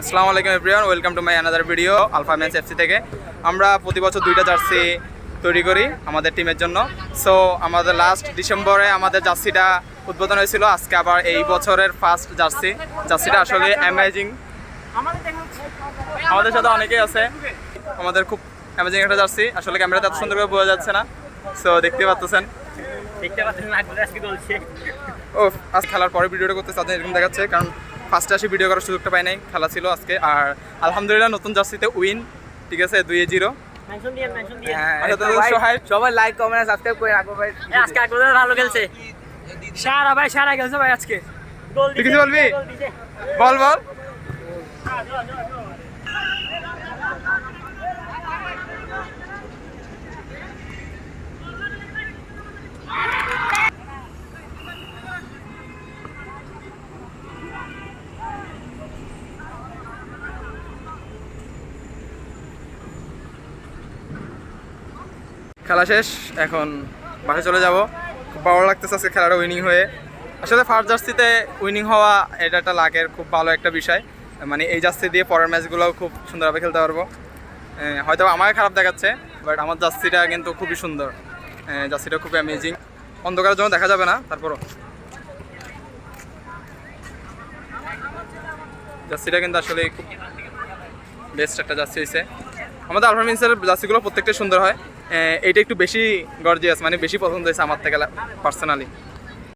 আসসালামু আলাইকুম everyone, welcome to my another video alpha men's FC থেকে। আমরা প্রতি বছর 2টা জার্সি তৈরি করি আমাদের টিমের জন্য। সো আমাদের লাস্ট ডিসেম্বরে আমাদের জার্সিটা উদ্বোধন হয়েছিল। আজকে আবার এই বছরের ফার্স্ট জার্সিটা আসলে অ্যামেজিং। আমাদের সাথে অনেকেই আছে, আমাদের খুব অ্যামেজিং একটা জার্সি। আসলে ক্যামেরাতে এত সুন্দর করে বোঝা যাচ্ছে না, সো দেখতে পাচ্ছেন। ও আজ খেলার পরে ভিডিওটা করতে চাচ্ছেন এরকম দেখাচ্ছে, কারণ ফার্স্টে আসি ভিডিও করার সুযোগটা পাই নাই, খেলা ছিল আজকে। আর আলহামদুলিল্লাহ নতুন জার্সিতে উইন, ঠিক আছে 2-0। সবাই লাইক কমেন্ট সাবস্ক্রাইব করে রাখো ভাই। আজকে আকবর ভালো খেলছে, সারা খেলছে ভাই। আজকে তুই কিছু বলবি? বল। খেলা শেষ, এখন বাসায় চলে যাব। খুব ভালো লাগতেছে আজকে খেলাটা উইনিং হয়ে। আসলে ফার্স্ট জার্সিতে উইনিং হওয়া এটা একটা লাকের খুব ভালো একটা বিষয়। মানে এই জার্সি দিয়ে পরের ম্যাচগুলোও খুব সুন্দরভাবে খেলতে পারবো। হয়তো আমাকে খারাপ দেখাচ্ছে, বাট আমার জার্সিটা কিন্তু খুবই সুন্দর। জার্সিটা খুব অ্যামেজিং, অন্ধকারের জন্য দেখা যাবে না, তারপরও জার্সিটা কিন্তু আসলে খুব বেস্ট একটা জার্সি হয়েছে। আমাদের আলফা মেন্সের জার্সিগুলো প্রত্যেকটা সুন্দর হয়। এইটা একটু বেশি গর্জিয়াস, মানে বেশি পছন্দ হয়েছে আমার থেকে পার্সোনালি।